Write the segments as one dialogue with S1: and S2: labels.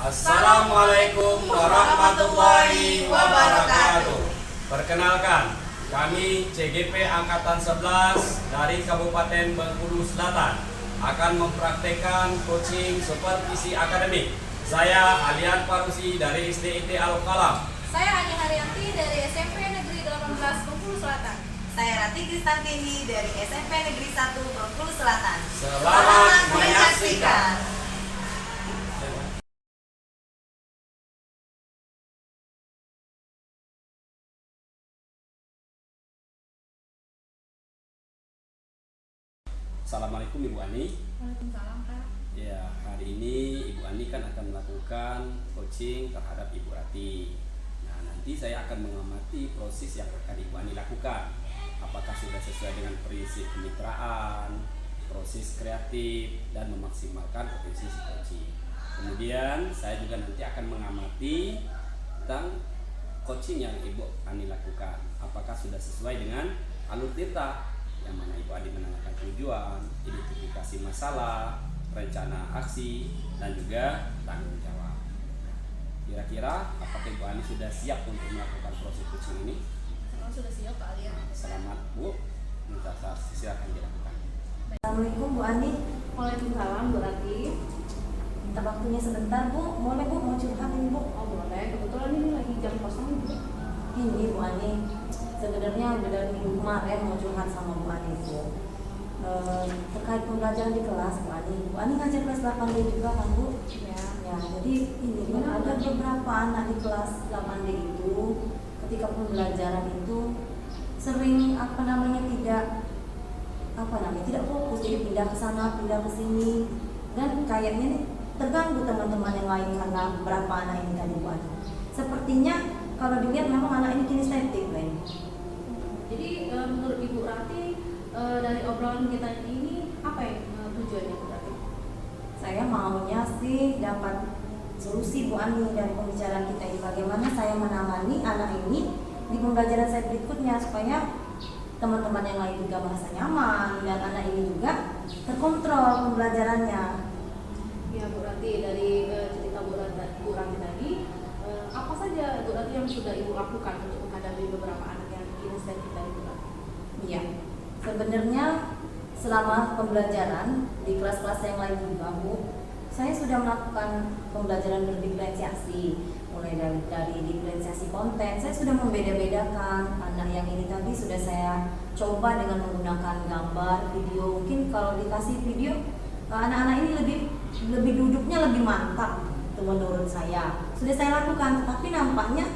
S1: Assalamualaikum warahmatullahi wabarakatuh. Perkenalkan, kami CGP Angkatan 11 dari Kabupaten Bengkulu Selatan akan mempraktekkan coaching supervisi akademik. Saya Alian Parusi dari SDIT Al-Qalam.
S2: Saya Ani Haryanti dari SMP Negeri 18 Bengkulu Selatan.
S3: Saya Rati Kristantini dari SMP Negeri 1 Bengkulu Selatan.
S1: Selamat menyaksikan. Assalamualaikum Ibu Ani.
S2: Waalaikumsalam, Kak.
S1: Ya, hari ini Ibu Ani kan akan melakukan coaching terhadap Ibu Rati. Nah, nanti saya akan mengamati proses yang akan Ibu Ani lakukan. Apakah sudah sesuai dengan prinsip kemitraan, proses kreatif, dan memaksimalkan potensi si coaching. Kemudian saya juga nanti akan mengamati tentang coaching yang Ibu Ani lakukan. Apakah sudah sesuai dengan alur tirta, yang mana Ibu Ani menanyakan tujuan, identifikasi masalah, rencana aksi, dan juga tanggung jawab. Kira-kira apakah Ibu Ani sudah siap untuk melakukan proses coaching ini?
S2: Sudah siap, Pak Alian.
S1: Selamat Bu, silakan dilakukan.
S3: Assalamualaikum Bu Ani.
S2: Waalaikumsalam, Bu Rati.
S3: Minta waktunya sebentar Bu. Boleh Bu, mau curhat ini Bu?
S2: Oh, boleh. Kebetulan ini lagi jam kosong, Bu.
S3: Ini Bu Ani, sebenarnya udah dari minggu kemarin mau curhat sama Bu Ani Bu. Terkait pembelajaran di kelas Bu Ani. Bu Ani ngajar kelas 8D juga kan Bu?
S2: Ya.
S3: Ya, jadi ini Bu, ada beberapa anak di kelas 8D itu ketika pembelajaran itu sering tidak fokus, jadi pindah ke sana, pindah ke sini, dan kayaknya nih terganggu teman-teman yang lain karena beberapa anak ini tadi Bu Ani. Sepertinya kalau dilihat memang anak ini kinestetik, Ben.
S2: Jadi menurut Ibu Rati dari obrolan kita ini apa yang tujuannya, Bu Rati?
S3: Saya maunya sih dapat solusi Bu Ani dari pembicaraan kita ini, bagaimana saya menangani anak ini di pembelajaran saya berikutnya supaya teman-teman yang lain juga merasa nyaman dan anak ini juga terkontrol pembelajarannya.
S2: Ya, Bu Rati, dari cerita Bu Rati tadi, apa saja Bu Rati yang sudah Ibu lakukan untuk menghadapi beberapa anak yang kinestetik tadi, Bu Rati?
S3: Iya, sebenarnya selama pembelajaran di kelas-kelas yang lain juga Bu, saya sudah melakukan pembelajaran berdiferensiasi, mulai dari diferensiasi konten. Saya sudah membeda-bedakan anak yang ini tadi sudah saya coba dengan menggunakan gambar, video. Mungkin kalau dikasih video, anak-anak ini lebih duduknya lebih mantap, itu menurut saya. Sudah saya lakukan, tapi nampaknya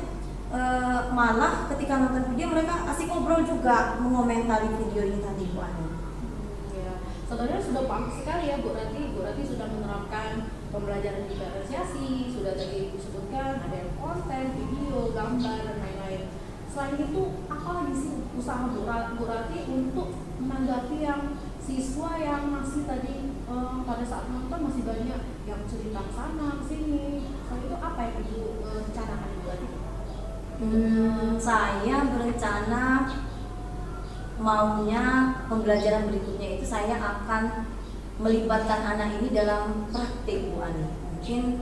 S3: malah ketika nonton video mereka asik ngobrol juga, mengomentari video ini tadi Bu Ani.
S2: Ya, sebenarnya sudah bagus sekali ya Bu Rati. Bu Rati sudah menerapkan pembelajaran diferensiasi, sudah tadi Ibu sebutkan ada yang konten, video, gambar, dan lain-lain. Selain itu, apa lagi sih usaha Bu Rati untuk menanggapi yang siswa yang masih tadi pada saat nonton masih banyak yang cerita ke sana, ke sini. Selain itu apa yang Ibu rencanakan, Bu Rati?
S3: Saya berencana maunya pembelajaran berikutnya itu saya akan melibatkan anak ini dalam praktik Bu Ani. Mungkin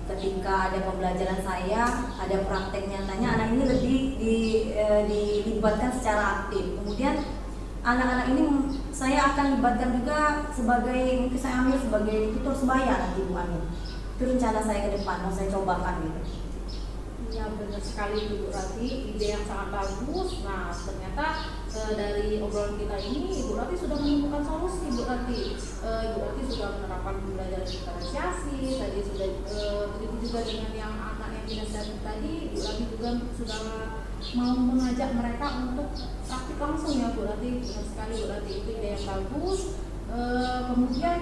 S3: ketika ada pembelajaran saya, ada praktek nyatanya, anak ini lebih dilibatkan secara aktif. Kemudian anak-anak ini saya akan libatkan juga mungkin saya ambil sebagai tutor sebaya nanti Bu Ani. Itu rencana saya ke depan, mau saya cobakan gitu.
S2: Ya, benar sekali Bu Rati, ide yang sangat bagus. Nah, ternyata dari obrolan kita ini Ibu Rati sudah menemukan solusi. Bu Rati sudah menerapkan pembelajaran diferensiasi, tadi sudah begitu juga dengan yang anak yang kinestetik tadi. Bu Rati juga sudah mau mengajak mereka untuk praktik langsung ya Bu Rati. Benar sekali Bu Rati, itu ide yang bagus. Kemudian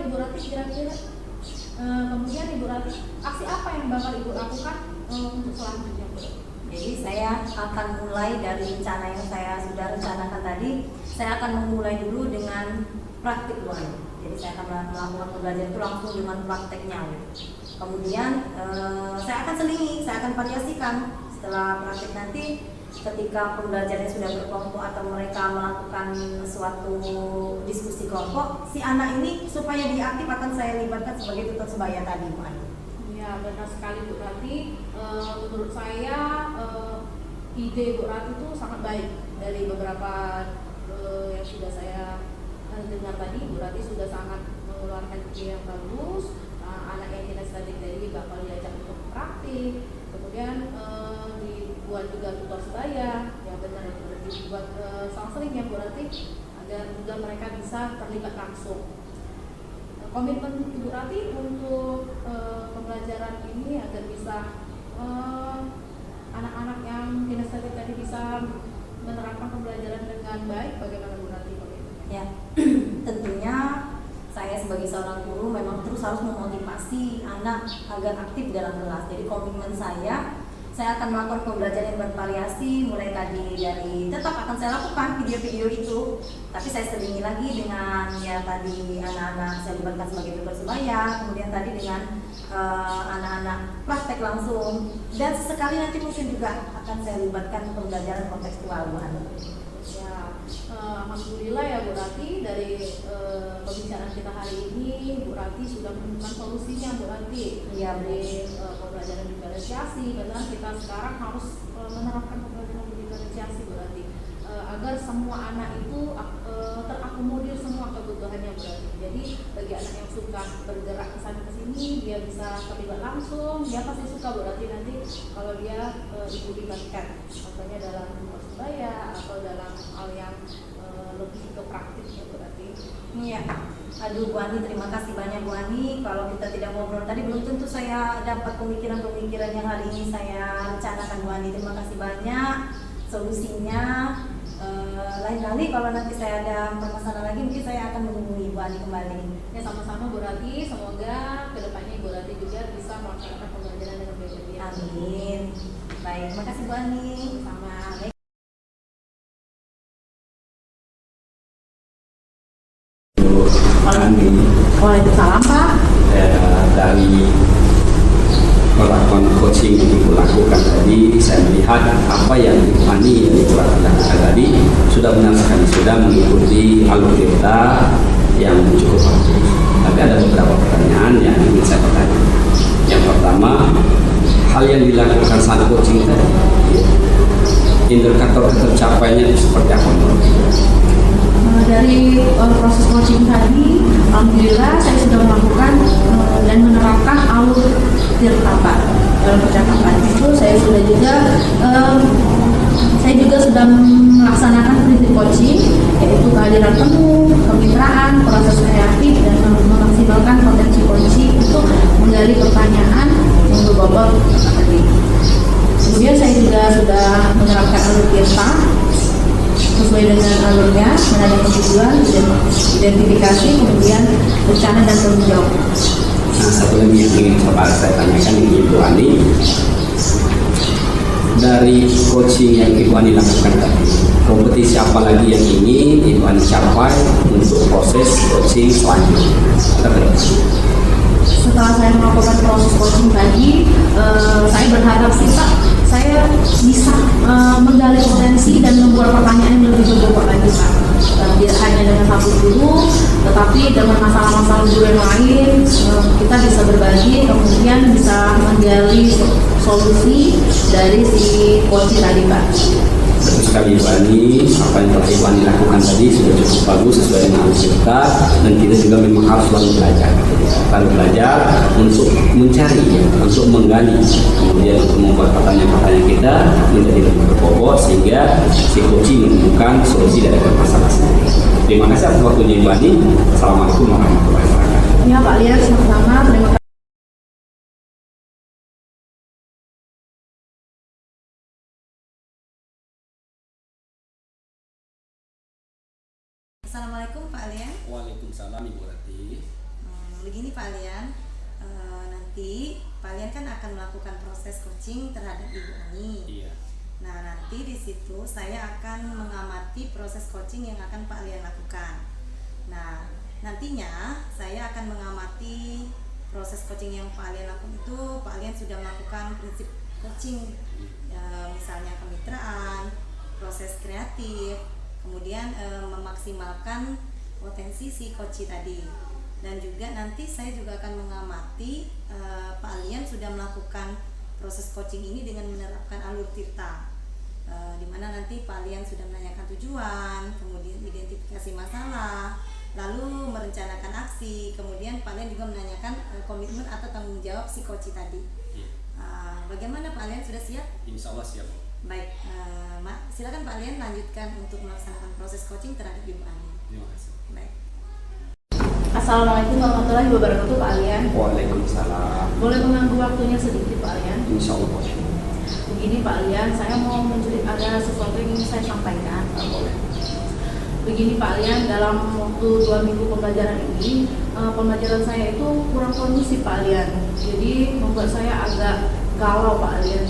S2: Ibu Rati aksi apa yang bakal Ibu lakukan untuk selanjutnya, Bu?
S3: Jadi saya akan mulai dari rencana yang saya sudah rencanakan tadi. Saya akan memulai dulu dengan praktik Bu Ani. Jadi saya akan melakukan pembelajaran itu langsung dengan prakteknya. Kemudian saya akan selingi, saya akan variasikan. Setelah praktik nanti ketika pembelajarannya sudah berkelompok atau mereka melakukan suatu diskusi kelompok, si anak ini supaya diaktif akan saya libatkan sebagai tutor sebaya tadi, Bu Ani.
S2: Ya, benar sekali Bu Rati. Menurut saya ide Bu Rati itu sangat baik. Dari beberapa yang sudah saya dengar tadi, Bu Rati sudah sangat mengeluarkan ide yang bagus. Anak yang kinestetik tadi bakal diajak untuk praktik, kemudian dibuat juga tutor sebaya yang benar, itu berarti dibuat selang-seling ya Bu Rati, agar juga mereka bisa terlibat langsung. Komitmen Ibu Rati untuk pembelajaran ini agar bisa anak-anak yang kinestetik tadi bisa menerapkan pembelajaran dengan baik, bagaimana Bu Rati komitmennya?
S3: Ya, tentunya saya sebagai seorang guru memang terus harus memotivasi anak agar aktif dalam kelas. Jadi komitmen saya akan melakukan pembelajaran yang bervariasi, mulai tadi dari tetap akan saya lakukan video-video itu, tapi saya selingi lagi dengan ya tadi anak-anak saya libatkan sebagai tutor sebaya, kemudian tadi dengan anak-anak praktek langsung, dan sesekali nanti mungkin juga akan saya libatkan pembelajaran kontekstual, Bu Ani.
S2: Ya, alhamdulillah ya Bu Rati, dari pembicaraan kita hari ini Bu Rati sudah menemukan solusinya Bu Rati.
S3: Iya, Bu.
S2: Dari pembelajaran diferensiasi, karena kita sekarang harus menerapkan pembelajaran diferensiasi Bu Rati, agar semua anak itu terakomodir semua kebutuhannya Bu Rati. Jadi bagi anak yang suka bergerak ke sana ke sini, dia bisa terlibat langsung, dia pasti suka Bu Rati nanti kalau dia ikut dilibatkan, contohnya dalam sebaya atau dalam hal yang lebih ke praktik ya Bu Rati.
S3: Iya. Aduh Bu Ani, terima kasih banyak Bu Ani. Kalau kita tidak ngobrol tadi belum tentu saya dapat pemikiran-pemikiran yang hari ini saya rencanakan, Bu Ani. Terima kasih banyak solusinya. Lain kali kalau nanti saya ada permasalahan lagi mungkin saya akan menghubungi Bu Ani kembali.
S2: Ya, sama-sama Bu Rati, semoga kedepannya Bu Rati juga bisa melaksanakan pembelajaran dengan baik.
S3: Amin. Baik, terima kasih Bu Ani.
S2: Sama. Baik. Waalaikumsalam Pak.
S1: Dari perlakuan coaching yang Ibu lakukan tadi, saya melihat apa yang Ibu Ani dan Ibu Rati lakukan tadi sudah benar sekali, sudah mengikuti alur kita yang cukup bagus. Tapi ada beberapa pertanyaan yang ingin saya pertanyakan. Yang pertama, hal yang dilakukan saat coaching tadi, indikator tercapainya itu seperti apa menurut Ibu?
S2: Dari proses coaching tadi, alhamdulillah saya sudah melakukan dan menerapkan alur tirtapa dalam percakapan. Itu saya juga sudah melaksanakan prinsip coaching, yaitu kehadiran penuh, kemitraan, proses kreatif, dan memaksimalkan potensi coaching itu menggali pertanyaan yang berbobot tadi. Kemudian saya juga sudah menerapkan alur tirta sesuai dengan alurnya, menanyakan tujuan, identifikasi, kemudian rencana dan tanggung jawab.
S1: Nah, satu lagi yang ingin saya tanyakan Ibu Ani, dari coaching yang Ibu Ani lakukan tadi, kompetisi apa lagi yang ingin Ibu Ani capai untuk proses coaching selanjutnya?
S2: Setelah saya melakukan proses coaching tadi, saya berharap sih Pak, saya bisa menggali potensi dan membuat pertanyaan yang lebih berbobot lagi Pak. Tidak hanya dengan satu guru, tetapi dengan masalah-masalah guru yang lain, kita bisa berbagi, kemudian bisa menggali solusi dari si coaching tadi Pak.
S1: Betul sekali Ibu Ani, apa yang telah Ibu Ani lakukan tadi sudah cukup bagus sesuai dengan kita, dan kita juga memang harus selalu belajar. Selalu belajar untuk mencari, untuk menggali, kemudian untuk membuat pertanyaan-pertanyaan kita menjadi lebih berbobot sehingga si coaching menemukan solusi dari masalah sendiri. Terima kasih atas waktunya Ibu Ani. Assalamualaikum warahmatullahi wabarakatuh.
S2: Ya Pak Liar, sama-sama. Terima kasih.
S3: Assalamualaikum Pak Alian.
S1: Waalaikumsalam Ibu Rati.
S3: Begini Pak Alian, nanti Pak Alian kan akan melakukan proses coaching terhadap Ibu Ani.
S1: Iya.
S3: Nah, nanti di situ saya akan mengamati proses coaching yang akan Pak Alian lakukan. Nah, nantinya saya akan mengamati proses coaching yang Pak Alian lakukan itu. Pak Alian sudah melakukan prinsip coaching, misalnya kemitraan, proses kreatif, kemudian memaksimalkan potensi si coach tadi. Dan juga nanti saya juga akan mengamati Pak Alian sudah melakukan proses coaching ini dengan menerapkan alur Tirta, di mana nanti Pak Alian sudah menanyakan tujuan, kemudian identifikasi masalah, lalu merencanakan aksi, kemudian Pak Alian juga menanyakan komitmen atau tanggung jawab si coach tadi. Bagaimana Pak Alian, sudah siap?
S1: Insya Allah siap.
S3: Baik, silakan Pak Alian lanjutkan untuk melaksanakan proses coaching terhadap Ibu Ani.
S1: Terima kasih.
S3: Baik.
S2: Assalamualaikum warahmatullahi wabarakatuh Pak Alian.
S1: Waalaikumsalam.
S2: Boleh mengganggu waktunya sedikit Pak Alian?
S1: Insya Allah boleh.
S2: Begini Pak Alian, saya mau ada sesuatu yang ingin saya sampaikan.
S1: Boleh.
S2: Begini Pak Alian, dalam waktu 2 minggu pembelajaran ini, pembelajaran saya itu kurang kondusif Pak Alian. Jadi membuat saya agak galau Pak Alian.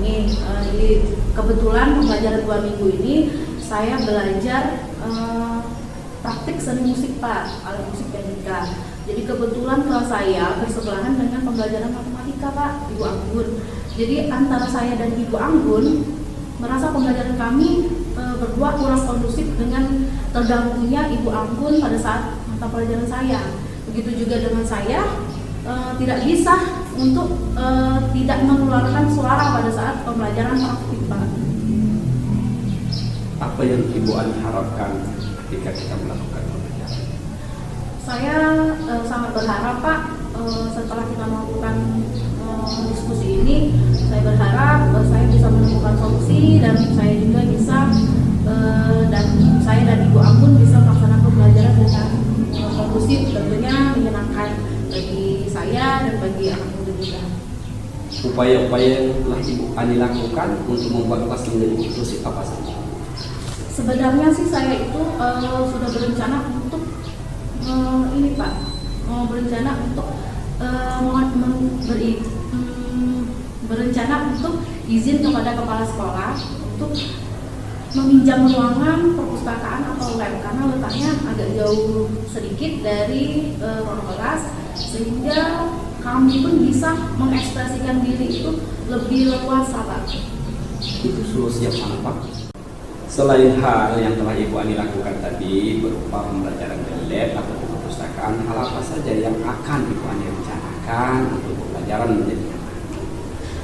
S2: Jadi kebetulan pembelajaran 2 minggu ini saya belajar praktik seni musik Pak, alat musik pianika. Jadi kebetulan kelas saya bersebelahan dengan pembelajaran matematika Pak, Ibu Anggun. Jadi antara saya dan Ibu Anggun merasa pembelajaran kami berdua kurang kondusif dengan terganggunya Ibu Anggun pada saat mata pelajaran saya. Begitu juga dengan saya tidak bisa untuk tidak mengeluarkan suara pada saat pembelajaran praktik Pak.
S1: Apa yang Ibu Ani harapkan ketika kita melakukan pembelajaran?
S2: Saya sangat berharap Pak, setelah kita melakukan diskusi ini, saya berharap saya bisa menemukan solusi dan saya juga bisa dan saya dan Ibu Anggun bisa melaksanakan pembelajaran dengan kondusif, tentunya menyenangkan bagi saya dan bagi anak muda juga.
S1: Upaya-upaya yang telah Ibu Ani lakukan untuk membuat kelas menjadi inklusif apa saja?
S2: Sebenarnya sih saya itu sudah berencana untuk ini Pak, berencana untuk berencana untuk izin kepada kepala sekolah untuk meminjam ruangan perpustakaan atau lab karena letaknya agak jauh sedikit dari ruang kelas, sehingga kami pun bisa mengekspresikan diri itu lebih leluasa Pak.
S1: Itu solusi yang mana Pak? Selain hal yang telah Ibu Ani lakukan tadi berupa pembelajaran di lab atau perpustakaan, hal apa saja yang akan Ibu Ani rencanakan untuk pembelajaran menjadi nyaman?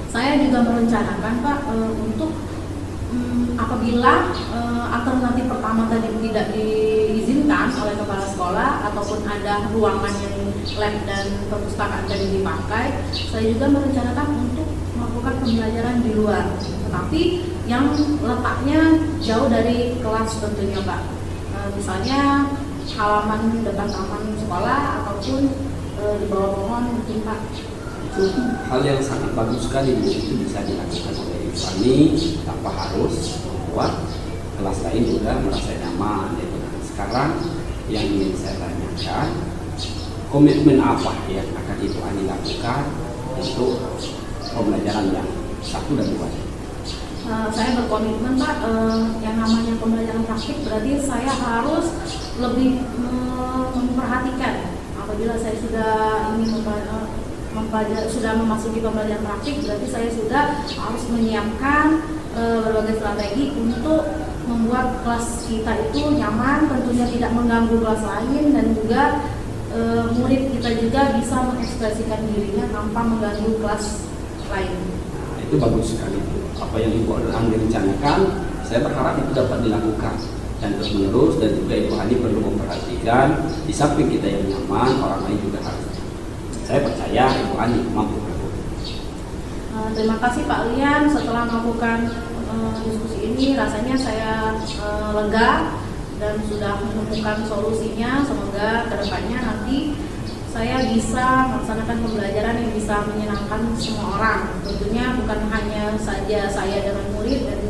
S2: Saya juga merencanakan Pak untuk apabila alternatif pertama tadi tidak diizinkan oleh kepala sekolah ataupun ada ruangan yang lab dan perpustakaan tadi dipakai, saya juga merencanakan untuk melakukan pembelajaran di luar, tetapi yang letaknya jauh dari kelas tentunya Pak. Misalnya halaman depan taman sekolah ataupun di bawah pohon mungkin Pak.
S1: Itu hal yang sangat bagus sekali, itu bisa dilakukan oleh Ibu Ani tanpa harus membuat kelas lain juga merasa nyaman. Sekarang yang ingin saya tanyakan, komitmen apa yang akan Ibu Ani lakukan untuk pembelajaran yang 1 dan 2?
S2: Saya berkomitmen Pak, yang namanya pembelajaran praktik berarti saya harus lebih memperhatikan. Apabila saya sudah ingin sudah memasuki pembelajaran praktik, berarti saya sudah harus menyiapkan berbagai strategi untuk membuat kelas kita itu nyaman, tentunya tidak mengganggu kelas lain, dan juga murid kita juga bisa mengekspresikan dirinya tanpa mengganggu kelas lain.
S1: Itu bagus sekali. Apa yang Ibu Ani rencanakan, saya berharap itu dapat dilakukan dan terus menerus, dan juga Ibu Ani perlu memperhatikan di samping kita yang nyaman, orang lain juga harus nyaman. Saya percaya Ibu Ani mampu melakukan.
S2: Terima kasih Pak Lian, setelah melakukan diskusi ini rasanya saya lega dan sudah menemukan solusinya. Semoga kedepannya nanti saya bisa melaksanakan pembelajaran yang bisa menyenangkan semua orang. Tentunya bukan hanya saja saya dengan murid dan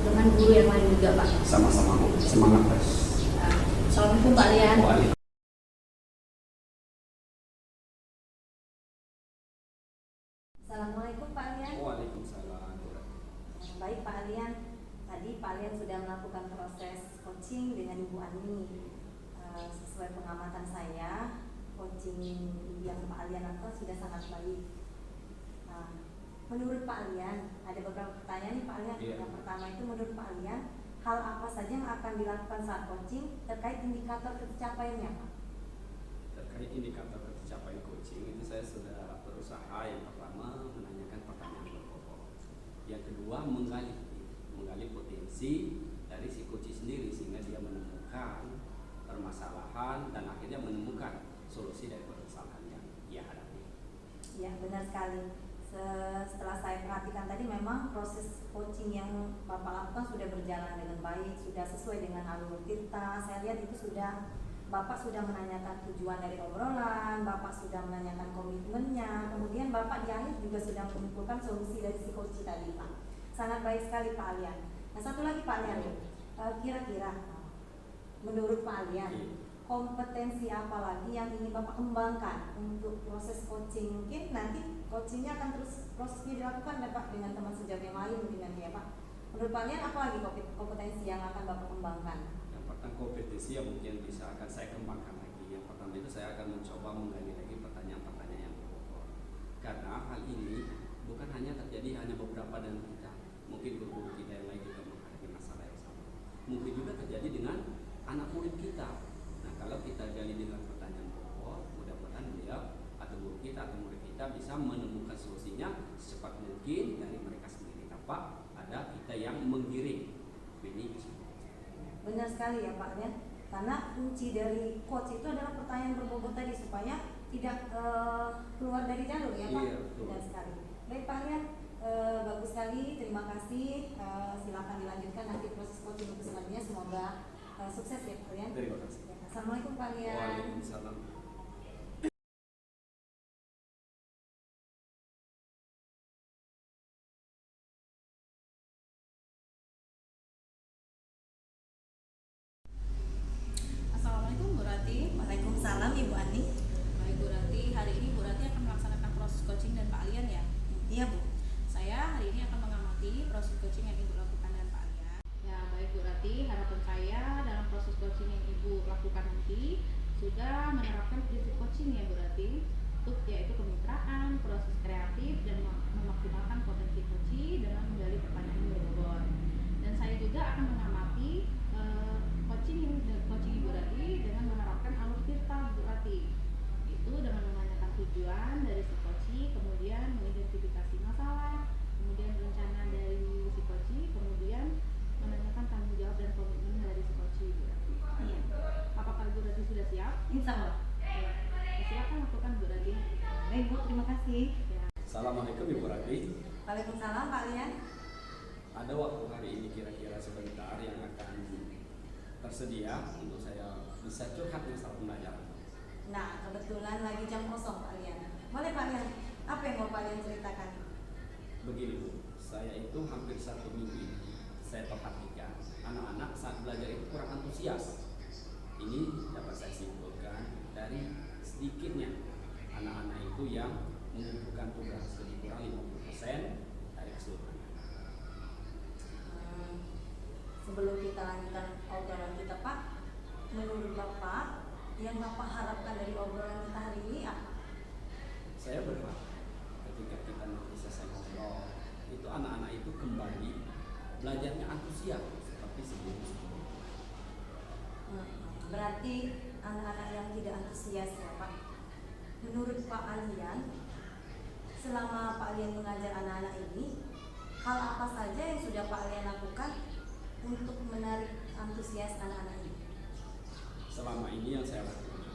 S2: dengan guru yang lain juga Pak.
S1: Sama-sama Bu, semangat terus.
S2: Assalamualaikum Pak Lian.
S3: Assalamualaikum Pak Alian.
S1: Waalaikumsalam.
S3: Baik Pak Alian, tadi Pak Alian sudah melakukan proses coaching dengan Ibu Ani. Sesuai pengamatan saya, coaching yang Pak Alian lakukan sudah sangat baik. menurut Pak Alian, ada beberapa pertanyaan nih Pak Alian.
S1: Iya.
S3: Yang pertama itu menurut Pak Alian, hal apa saja yang akan dilakukan saat coaching terkait indikator tercapaiannya Pak?
S1: Terkait indikator tercapaian coaching itu saya sudah berusaha yang pertama menanyakan pertanyaan pokok, yang kedua menggali potensi dari si coach sendiri sehingga dia menemukan permasalahan dan akhirnya menemukan solusi dari permasalahan yang ia hadapi.
S3: Ya benar sekali. Setelah saya perhatikan tadi memang proses coaching yang Bapak lakukan sudah berjalan dengan baik, sudah sesuai dengan alur tirta. Saya lihat itu sudah Bapak sudah menanyakan tujuan dari obrolan, Bapak sudah menanyakan komitmennya, kemudian Bapak di akhir juga sudah mengumpulkan solusi dari si coach tadi Pak. Sangat baik sekali Pak Alian. Nah satu lagi Pak Alian, kira-kira menurut Pak Alian, kompetensi apa lagi yang ingin Bapak kembangkan untuk proses coaching? Mungkin nanti coachingnya akan terus prosesnya dilakukan ya Pak dengan teman sejawat yang lain mungkin nanti ya Pak. Menurut Pak Alian apa lagi kompetensi yang akan Bapak kembangkan?
S1: Yang pertama kompetensi yang mungkin bisa akan saya kembangkan lagi. Yang pertama itu saya akan mencoba menggali lagi pertanyaan-pertanyaan yang pokok. Karena hal ini bukan hanya terjadi hanya beberapa dengan kita. Mungkin guru-guru kita yang lain juga menghadapi masalah yang sama. Mungkin juga terjadi dengan anak murid kita. Nah, kalau kita gali dengan pertanyaan pokok, mudah-mudahan beliau atau guru kita atau murid kita bisa menemukan solusinya secepat mungkin dari mereka sendiri tanpa ada kita yang menggiring. Ini
S3: benar sekali ya Pak Alian, karena kunci dari coach itu adalah pertanyaan berbobot tadi supaya tidak keluar dari jalur ya Pak.
S1: Iya, betul.
S3: Benar sekali. Baik Pak Alian, bagus sekali, terima kasih. Silakan dilanjutkan nanti proses coaching untuk selanjutnya, semoga sukses ya Pak Alian.
S1: Terima kasih.
S3: Assalamualaikum Pak Alian.
S1: Waalaikumsalam.
S2: Assalamualaikum Bu Rati.
S3: Waalaikumsalam Ibu Ani.
S2: Baik Bu Rati, hari ini Bu Rati akan melaksanakan proses coaching dan Pak Alian ya?
S3: Iya Bu.
S2: Saya hari ini akan mengamati proses coaching yang Ibu lakukan dengan Pak Alian. Ya baik Bu Rati, harapan saya dalam proses coaching yang Ibu lakukan nanti sudah menerapkan prinsip coaching ya Bu Rati, yaitu kemitraan, proses kreatif, dan memaksimalkan potensi coaching dengan menggali pertanyaan yang berbobot. Dan saya juga akan mengamati coaching Ibu Rati dengan menerapkan alur tirta Bu Rati, itu dengan menanyakan tujuan dari si coaching, kemudian mengidentifikasi masalah, kemudian rencana dari si coaching, kemudian menanyakan tanggung jawab dan komitmen dari si coaching Bu Rati.
S3: Iya.
S2: Apakah Ibu Rati sudah siap?
S3: Insya Allah.
S2: Ya. Silakan lakukan Bu Rati.
S3: Baik Bu, terima kasih.
S2: Ya.
S1: Assalamualaikum Ibu Rati.
S3: Waalaikumsalam Pak Alian.
S1: Ada waktu hari ini kira-kira sebentar yang akan tersedia untuk saya bisa curhat masalah pembelajaran.
S3: Nah, kebetulan lagi jam kosong Pak Alian. Boleh Pak Alian, apa yang mau Pak Alian ceritakan?
S1: Begini Bu, saya itu hampir 1 minggu ini saya perhatikan anak-anak saat belajar itu kurang antusias. Ini dapat saya simpulkan dari sedikitnya anak-anak itu yang mengumpulkan tugas lebih kurang 50% dari keseluruhan.
S3: Sebelum kita lanjutkan obrolan kita Pak, menurut Bapak yang Bapak harapkan dari obrolan kita hari ini apa?
S1: Saya berharap ketika kita nanti selesai ngobrol itu anak-anak itu kembali belajarnya antusias seperti sebelum-sebelumnya.
S3: Berarti anak-anak yang tidak antusias ya Pak. Menurut Pak Alian, selama Pak Alian mengajar anak-anak ini, hal apa saja yang sudah Pak Alian lakukan untuk menarik antusias anak-anak ini?
S1: Selama ini yang saya lakukan,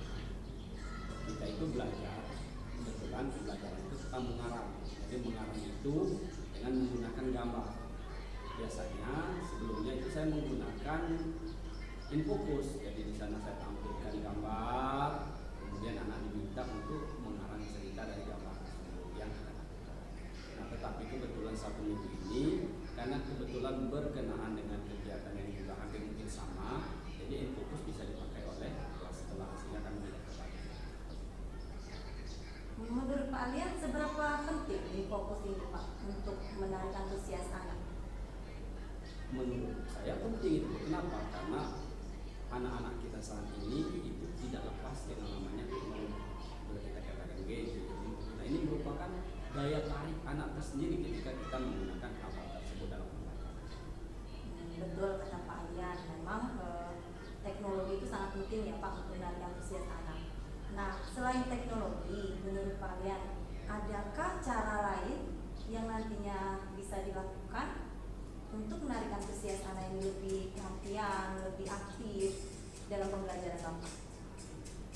S1: kita itu belajar, kebetulan pembelajaran itu kita mengarang. Jadi mengarang itu dengan menggunakan gambar. Biasanya sebelumnya itu saya menggunakan infocus. Jadi di sana saya tampilkan gambar, kemudian anak diminta untuk mengarang cerita dari gambar yang kita lakukan. Nah, tetapi kebetulan 1 minggu ini karena kebetulan berkenaan dengan kegiatan yang juga hampir mungkin sama, jadi infocus bisa dipakai oleh kelas sehingga kami tidak terbatas.
S3: Menurut Pak Alian, seberapa penting di fokus ini Pak untuk menarik antusias anak?
S1: Menurut saya penting itu. Kenapa? Karena anak-anak kita saat ini itu tidak lepas dengan namanya teknologi. Boleh kita katakan gadget. Nah, ini merupakan daya tarik anak tersendiri ketika kita menggunakan hal-hal tersebut dalam pembelajaran.
S3: Betul kata Pak Alian, memang teknologi itu sangat penting ya Pak untuk menarik antusias anak. Nah, selain teknologi, menurut Pak Alian, adakah cara lain yang nantinya bisa dilakukan untuk menarik antusias anak yang lebih perhatian, lebih aktif dalam pembelajaran Bapak?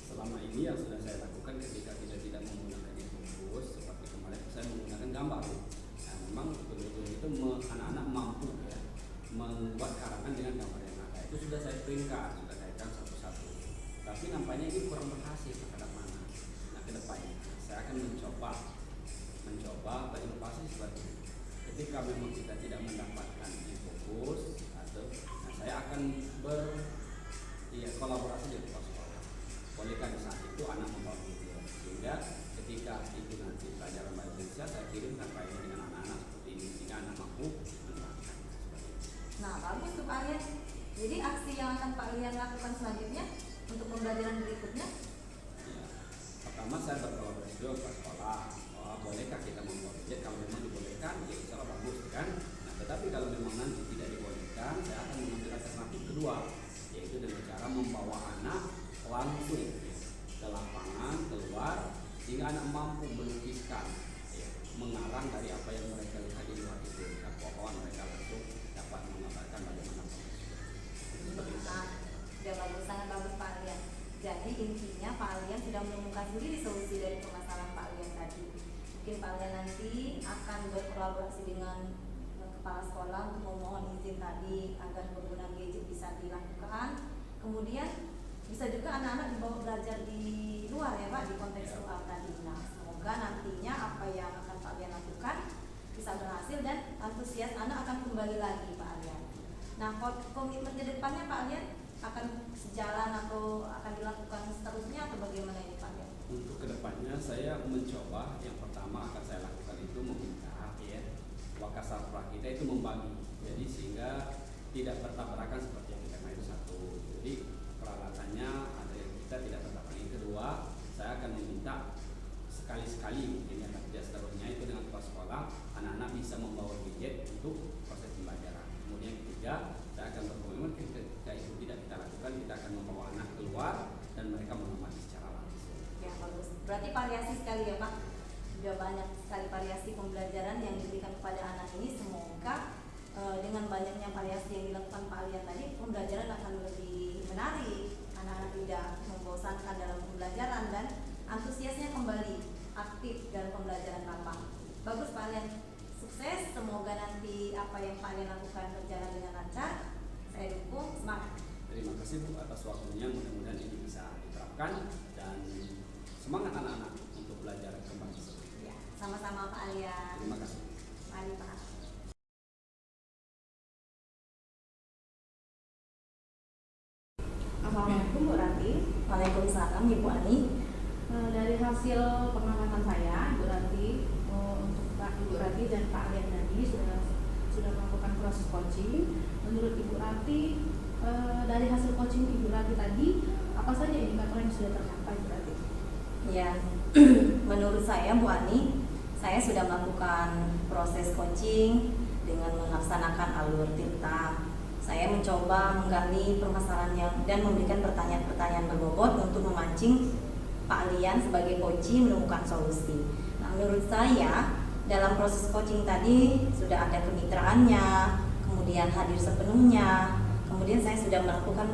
S1: Selama ini yang sudah saya lakukan ketika kita tidak menggunakan infobus, seperti kemarin saya menggunakan gambar. Nah, memang betul-betul itu anak-anak mampu ya membuat karangan dengan gambar yang ada. Itu sudah saya printkan, sudah kaitkan satu-satu. Tapi nampaknya ini kurang berhasil terhadap mana. Nah, kedepannya saya akan mencoba berinovasi seperti itu. Ketika memang kita tidak mendapatkan infobus atau saya akan kolaborasi dengan kepala sekolah. Bolehkah di saat itu anak membawa video, sehingga ketika itu nanti pelajaran bahasa Indonesia saya kirimkan failnya dengan anak-anak seperti ini sehingga anak mampu menerapkan.
S3: Nah, bagus tuh Pak Alian. Jadi aksi yang akan Pak Alian lakukan selanjutnya untuk pembelajaran berikutnya?
S1: Ya, pertama saya berkolaborasi dengan kepala sekolah. Bolehkah kita membawa gadget? Kalau memang dibolehkan, ya insya Allah bagus kan. Nah, tetapi kalau memang nanti tidak dibolehkan, saya akan mengambil alternatif kedua, yaitu dengan cara membawa anak langsung ke lapangan, keluar, sehingga anak mampu melukiskan, mengarang dari apa yang mereka lihat di luar itu, ke pohon, mereka langsung dapat menggambarkan bagaimana
S3: Sudah bagus, sangat bagus Pak Alian. Jadi intinya Pak Alian sudah menemukan sendiri solusi dari permasalahan Pak Alian tadi. Mungkin Pak Alian nanti akan berkolaborasi dengan kepala sekolah untuk memohon izin tadi agar penggunaan gadget bisa dilakukan. Kemudian bisa juga anak-anak dibawa belajar di luar ya Pak, di kontekstual tadi. Nah, semoga nantinya apa yang akan Pak Alian lakukan bisa berhasil dan antusias anak akan kembali lagi Pak Alian. Nah, komitmen ke depannya Pak Alian akan sejalan atau akan dilakukan seterusnya atau bagaimana ini Pak Alian?
S1: Untuk kedepannya saya mencoba, yang pertama akan saya lakukan itu meminta wakasarpra kita itu membagi, jadi sehingga tidak bertabrakan seperti yang kita main satu. Jadi peralatannya ada yang kita tidak bertabrakan. Yang kedua, saya akan meminta sekali-sekali mungkin ya, tidak seterusnya itu dengan kepala sekolah, anak-anak bisa membawa gadget untuk proses pembelajaran. Kemudian yang ketiga, saya akan berkomitmen ketika itu tidak kita lakukan, kita akan membawa anak keluar dan mereka mengamati secara langsung.
S3: Ya bagus. Berarti variasi sekali ya Pak. Sudah banyak sekali variasi pembelajaran yang diberikan kepada anak ini. Semoga dengan banyaknya variasi yang dilakukan Pak Alian tadi, pembelajaran akan lebih menarik, anak-anak tidak membosankan dalam pembelajaran dan antusiasnya kembali aktif dalam pembelajaran Bapak. Bagus Pak Alian, sukses. Semoga nanti apa yang Pak Alian lakukan berjalan dengan lancar. Saya dukung, semangat.
S1: Terima kasih Bu atas waktunya, mudah-mudahan ini bisa diterapkan dan semangat anak-anak untuk belajar kembali.
S3: Ya, sama-sama Pak Alian.
S1: Terima kasih.
S3: Mari Pak.
S2: Assalamualaikum Bu Ranti.
S3: Waalaikumsalam Ibu Ani.
S2: Dari hasil pengamatan saya, Ibu Ranti, untuk Ibu Ranti dan Pak Alian tadi sudah melakukan proses coaching. Menurut Ibu Ranti, dari hasil coaching Ibu Ranti tadi, apa saja indikator yang sudah tercapai Ibu Ranti?
S3: Ya, menurut saya Bu Ani, saya sudah melakukan proses coaching dengan melaksanakan alur tirta. Saya mencoba menggali permasalahan dan memberikan pertanyaan-pertanyaan berbobot untuk memancing Pak Alian sebagai coach menemukan solusi. Nah, menurut saya dalam proses coaching tadi sudah ada kemitraannya, kemudian hadir sepenuhnya, kemudian saya sudah melakukan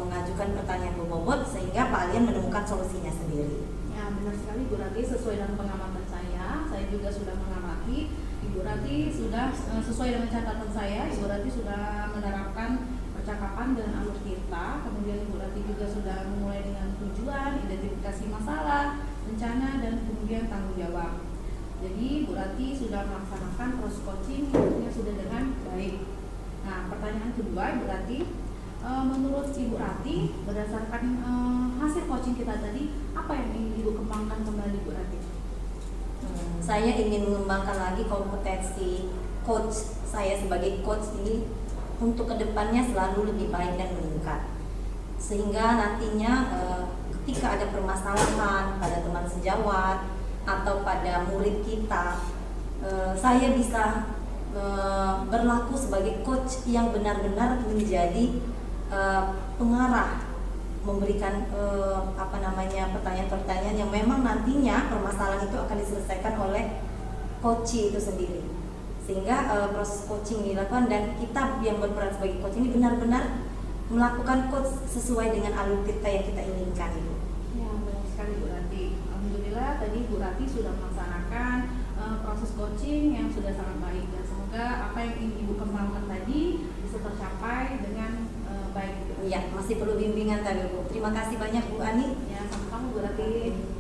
S3: mengajukan pertanyaan berbobot sehingga Pak Alian menemukan solusinya sendiri.
S2: Ya, benar sekali Bu Ranti, sesuai dengan pengamatan saya juga sudah mengamati. Ibu Ranti sudah sesuai dengan catatan saya, Ibu Ranti sudah menerapkan percakapan dengan alur tirta. Kemudian Ibu Ranti juga sudah memulai dengan tujuan, identifikasi masalah, rencana, dan kemudian tanggung jawab. Jadi Ibu Ranti sudah melaksanakan proses coaching yang sudah dengan baik. Nah, pertanyaan kedua Ibu Ranti, menurut Ibu Ranti berdasarkan hasil coaching kita tadi, apa yang ingin Ibu kembangkan kembali Ibu Ranti?
S3: Saya ingin mengembangkan lagi kompetensi coach saya sebagai coach ini untuk kedepannya selalu lebih baik dan meningkat, sehingga nantinya ketika ada permasalahan pada teman sejawat atau pada murid kita, saya bisa berlaku sebagai coach yang benar-benar menjadi pengarah, memberikan pertanyaan-pertanyaan yang memang nantinya permasalahan itu akan diselesaikan oleh coach itu sendiri, sehingga proses coaching dilakukan dan kita yang berperan sebagai coach ini benar-benar melakukan coach sesuai dengan alur kita yang kita inginkan itu.
S2: Ya, benar sekali Bu Rati. Alhamdulillah tadi Bu Rati sudah melaksanakan proses coaching yang sudah sangat baik, dan semoga apa yang ingin Ibu kembangkan tadi bisa tercapai dengan baik.
S3: Iya, masih perlu bimbingan tadi Bu. Terima kasih banyak Bu Ani.
S2: Ya, sama-sama Bu Rati.